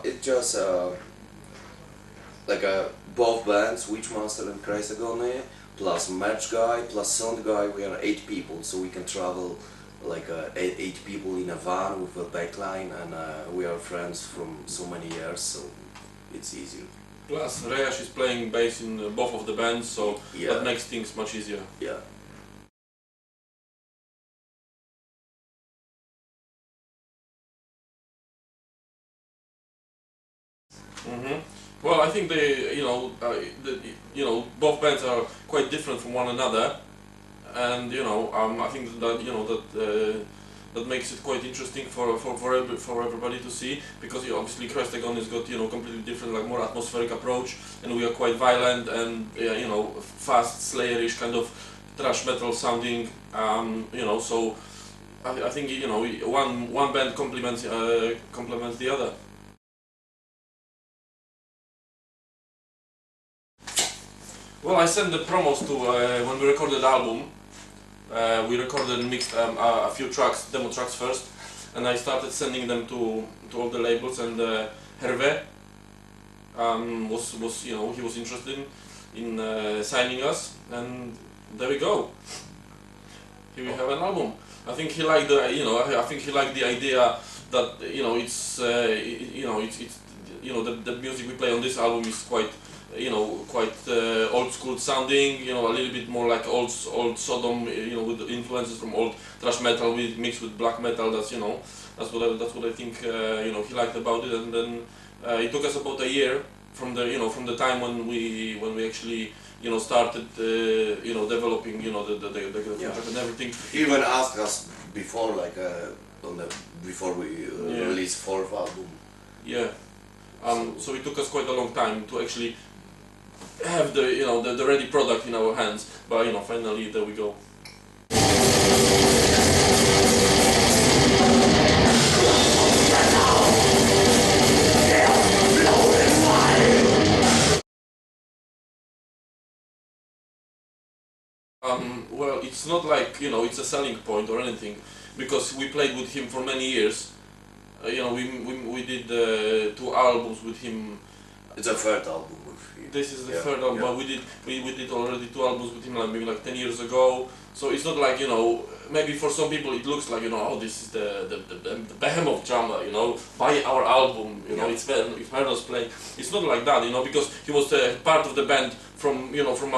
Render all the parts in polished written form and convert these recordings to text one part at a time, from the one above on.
It's just like both bands, Witchmaster and Christ Agony, plus merch guy, plus sound guy. We are 8 people, so we can travel like eight people in a van with a backline, and we are friends from so many years, so it's easier. Plus, Reyash is playing bass in both of the bands, so Yeah. that makes things much easier. Yeah. Well, I think both bands are quite different from one another, and I think that that makes it quite interesting for everybody to see, because obviously Christ Agony has got completely different, like more atmospheric approach, and we are quite violent and fast Slayerish kind of thrash metal sounding. So I think one band complements the other. Well, I sent the promos to when we recorded the album. We recorded and mixed a few tracks, demo tracks first, and I started sending them to all the labels. And Hervé was he was interested in signing us, and there we go. Here we have an album. I think he liked the I think he liked the idea that it's the music we play on this album is quite quite old school sounding, a little bit more like old Sodom, with influences from old thrash metal mixed with black metal. That's that's what I think he liked about it. And then it took us about a year from the time when we actually started developing the contract and everything. He even asked us before, like before we release 4th album. Yeah. So it took us quite a long time to actually have the ready product in our hands, but finally there we go. Well, it's not like it's a selling point or anything, because we played with him for many years. We did 2 albums with him. It's a 3rd album with him. This is the 3rd album, but we did already 2 albums with him, like maybe like 10 years ago. So it's not like maybe for some people it looks like oh, this is the behemoth drummer, buy our album, it's heard us playing. It's not like that, because he was part of the band from from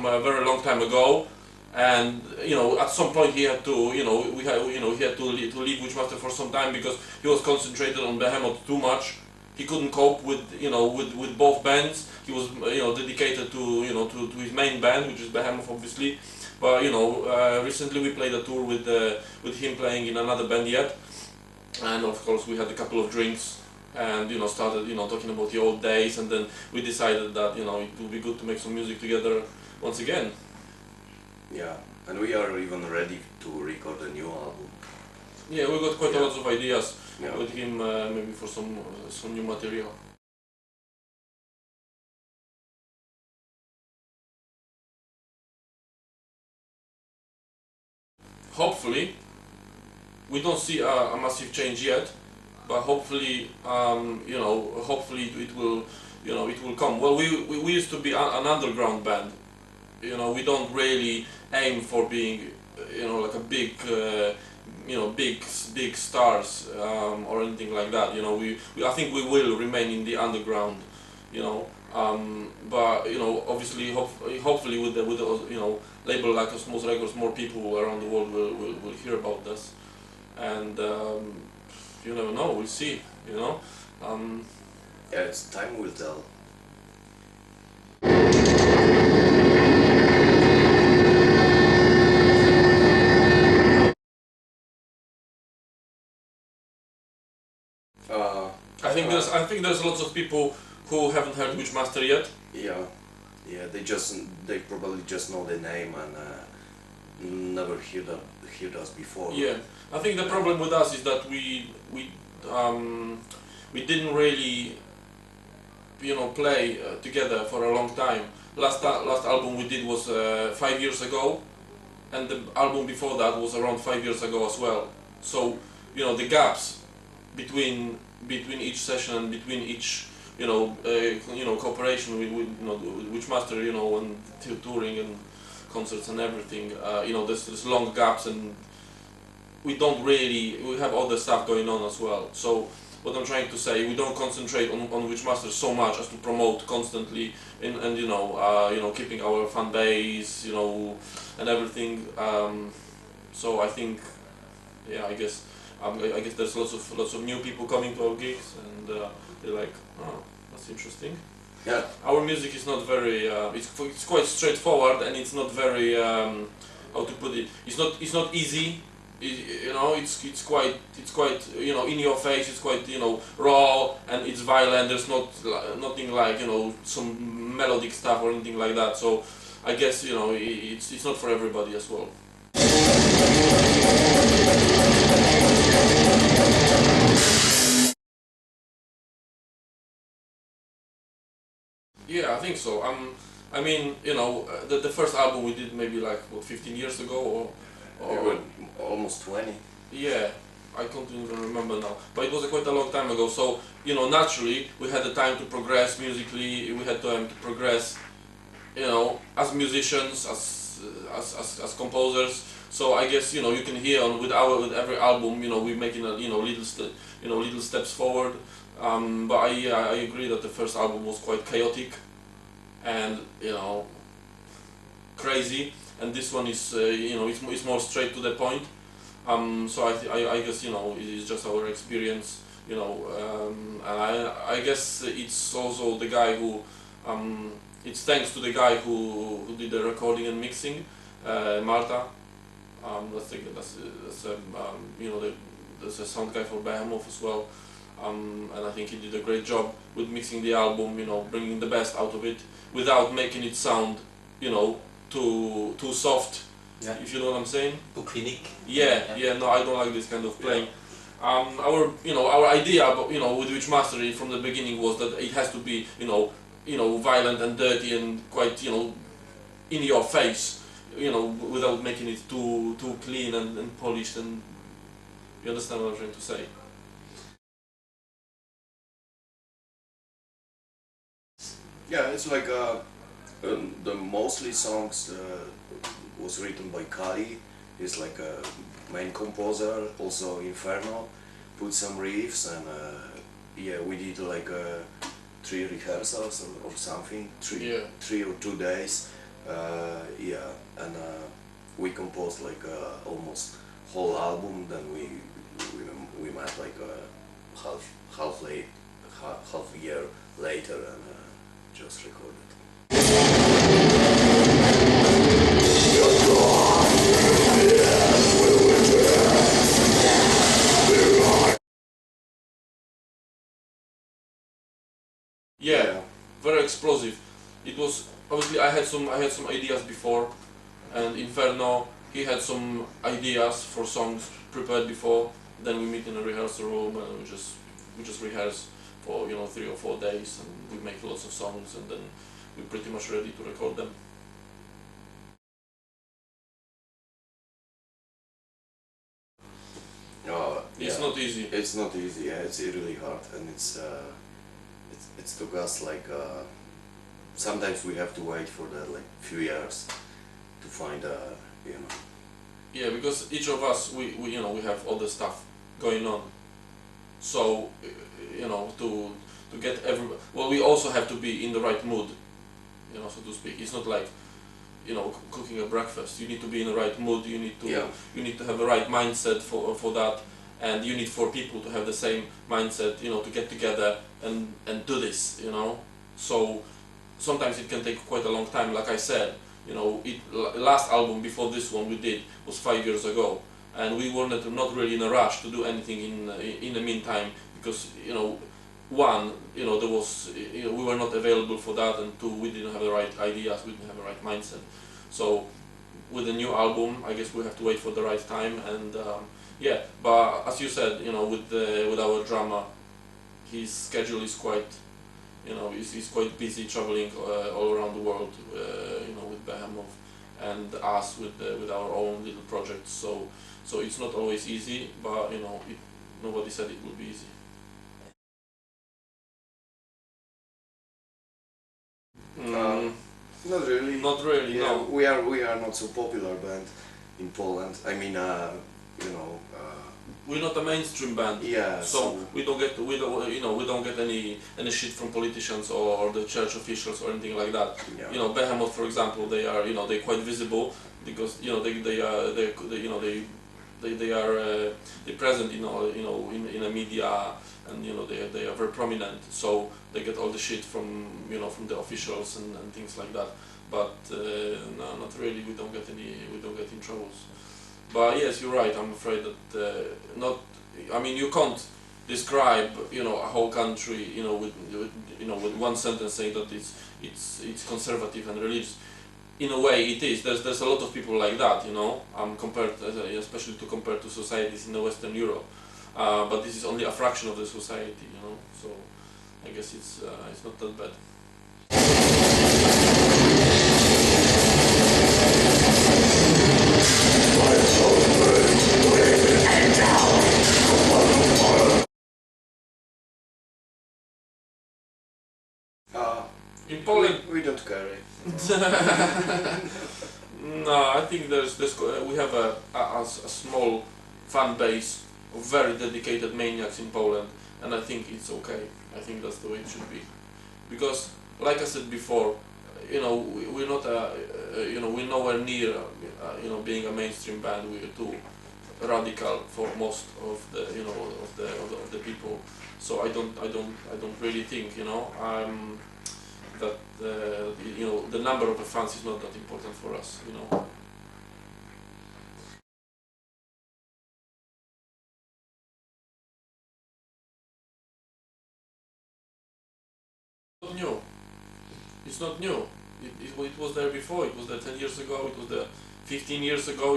a very long time ago. And at some point he had to he had to leave Witchmaster for some time, because he was concentrated on Behemoth too much. He couldn't cope with with both bands. He was dedicated to to his main band, which is Behemoth, obviously. But recently we played a tour with him playing in another band yet, and of course we had a couple of drinks and started talking about the old days, and then we decided that it would be good to make some music together once again. Yeah, and we are even ready to record a new album. Yeah, we got quite a lot of ideas with him, maybe for some new material. Hopefully, we don't see a massive change yet, but hopefully, hopefully it will, it will come. Well, we used to be an underground band. We don't really aim for being, like a big, big stars or anything like that. I think we will remain in the underground. But obviously, hopefully with the label like Osmos Records, more people around the world will hear about this, and you never know. We'll see. Yeah, it's time will tell. I think there's lots of people who haven't heard Witchmaster yet. Yeah, they probably just know the name and never heard us before. Yeah, I think the problem with us is that we didn't really play together for a long time. Last album we did was 5 years ago, and the album before that was around 5 years ago as well. So the gaps between each session and between each cooperation with Witchmaster, and touring and concerts and everything. There's long gaps, and we have other stuff going on as well. So what I'm trying to say, we don't concentrate on Witchmaster so much as to promote constantly and keeping our fan base, and everything. So I think, I guess there's lots of new people coming to our gigs, and they're like, oh, that's interesting. Yeah. Our music is not very. It's quite straightforward, and it's not very. How to put it? It's not easy. It's quite in your face. It's quite raw, and it's violent. There's nothing like some melodic stuff or anything like that. So I guess it's not for everybody as well. Yeah, I think so. The first album we did maybe like 15 years ago or almost 20. Yeah, I can't even remember now. But it was quite a long time ago. So naturally we had the time to progress musically. We had time to progress, as musicians, as composers. So I guess you can hear with every album we're making little steps forward. But I agree that the first album was quite chaotic and crazy, and this one is it's more straight to the point. So I guess it's just our experience, and I guess it's also the guy who it's thanks to the guy who did the recording and mixing, Marta. There's a sound guy for Behemoth as well. And I think he did a great job with mixing the album, bringing the best out of it without making it sound, too soft. Yeah. If you know what I'm saying. Too clinic. Yeah. No, I don't like this kind of playing. Our idea, with Witchmaster from the beginning was that it has to be, violent and dirty and quite, in your face, without making it too clean and polished. And you understand what I'm trying to say. Yeah, it's like the mostly songs was written by Kali. He's like a main composer, also Inferno, put some riffs, and we did like 3 rehearsals or something, 3 or 2 days. And we composed like almost whole album. Then we met like half a year later and just recorded. Yeah, very explosive. It was obviously I had some ideas before, and Inferno he had some ideas for songs prepared before. Then we meet in a rehearsal room and we just rehearse for 3 or 4 days, and we make lots of songs, and then we're pretty much ready to record them. It's not easy. It's not easy. Yeah, it's really hard, and it's took us like sometimes we have to wait for the like few years to find Yeah, because each of us we have other stuff going on, so to get everybody. Well, we also have to be in the right mood, so to speak. It's not like cooking a breakfast. You need to be in the right mood. You need to have the right mindset for that, and you need for people to have the same mindset. To get together and do this. So sometimes it can take quite a long time. Like I said, last album before this one we did was 5 years ago, and we were not really in a rush to do anything in the meantime, because one, there was we were not available for that, and two, we didn't have the right ideas, we didn't have the right mindset. So with a new album, I guess we have to wait for the right time, and but as you said, with our drummer, his schedule is quite he's quite busy traveling all around the world, with Behemoth, and us with our own little projects. So it's not always easy, but nobody said it would be easy. Not really. Not really. Yeah, No. we are not so popular band in Poland. I mean, you know. We're not a mainstream band. Yeah. So we don't get we don't get any shit from politicians or the church officials or anything like that. Yeah. You know, Behemoth, for example, they are they're quite visible because they are they're present in the media, and they are very prominent, so they get all the shit from from the officials and things like that. But no, not really. We don't get in troubles. But yes, you're right. I'm afraid that not. I mean, you can't describe a whole country with one sentence saying that it's conservative and religious. In a way, it is. There's a lot of people like that, compared especially compared to societies in the Western Europe. But this is only a fraction of the society, So I guess it's not that bad. In Poland, we don't care. no, I think we have a small fan base of very dedicated maniacs in Poland, and I think it's okay. I think that's the way it should be, because, like I said before, we're not we're nowhere near being a mainstream band. We're too radical for most of the people. So I don't really think that the number of the fans is not that important for us. Not new. It's not new. It was there before. It was there 10 years ago. It was there 15 years ago.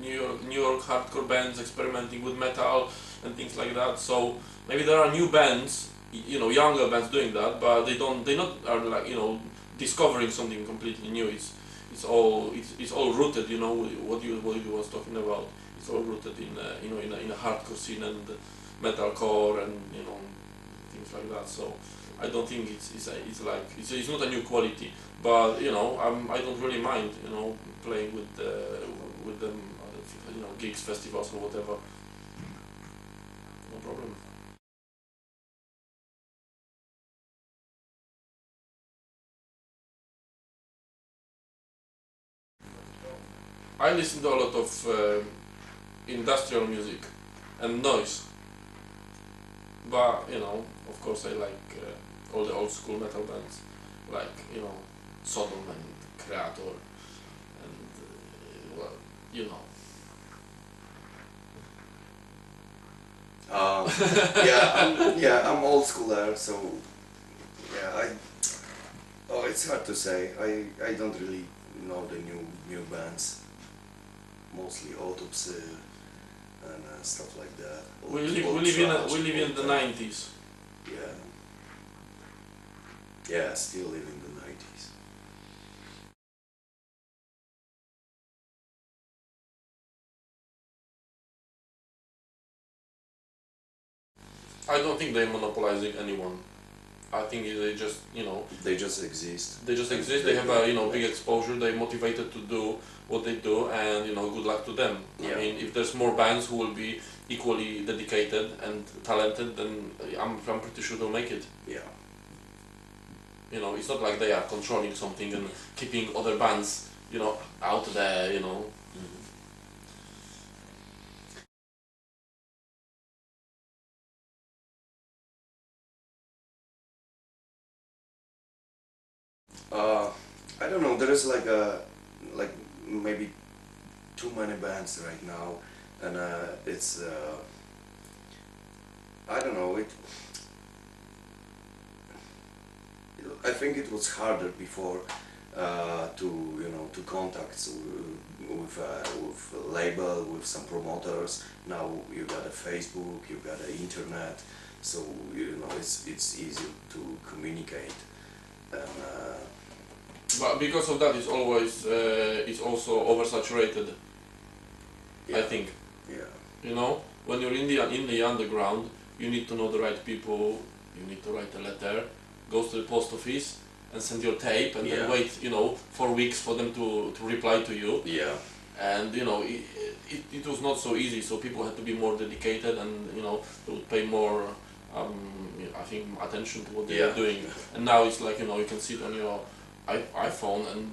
New York hardcore bands experimenting with metal and things like that. So maybe there are new bands, younger bands doing that, but they not are like discovering something completely new. It's all rooted. What you was talking about. It's all rooted in a hardcore scene and metalcore and things like that. So I don't think it's not a new quality, but I don't really mind playing with them gigs, festivals or whatever. No problem. I listen to a lot of industrial music and noise, but of course I like all the old school metal bands like Sodom and Creator and I'm old schooler, so yeah, it's hard to say. I don't really know the new bands, mostly Autopsy and stuff like that. We live in the 90s. Yeah, still live in the 90s. I don't think they're monopolizing anyone. I think they just they just exist. They just exist. They have a big exposure. They're motivated to do what they do, and good luck to them. Yeah. I mean, if there's more bands who will be equally dedicated and talented, then I'm pretty sure they'll make it. Yeah. It's not like they are controlling something and keeping other bands out there. I don't know. There is like maybe too many bands right now, and it's I don't know. I think it was harder before to contact with a label, with some promoters. Now you got a Facebook, you got the internet, so it's easy to communicate. And, but because of that, it's also oversaturated. yeah. I think. Yeah. when you're in the underground, you need to know the right people. You need to write a letter, go to the post office, and send your tape, and then wait, 4 weeks for them to reply to you. Yeah. And it was not so easy. So people had to be more dedicated, and they would pay more. I think attention to what they were doing. And now it's like you can sit on your iPhone and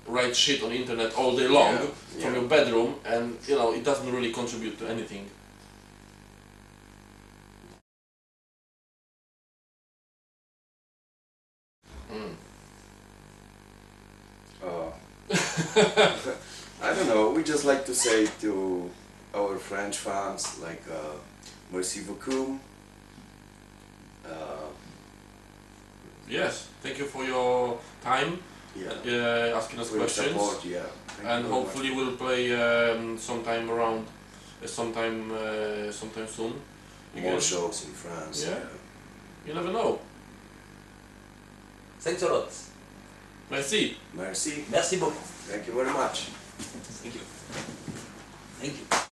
write shit on the internet all day long from your bedroom, and it doesn't really contribute to anything. I don't know, we just like to say to our French fans, like, merci beaucoup. Yes, thank you for your time, asking us For your questions, support, and hopefully we'll play sometime sometime soon. More shows in France. Yeah. You never know. Thanks a lot. Merci. Merci. Merci beaucoup. Thank you very much. Thank you. Thank you.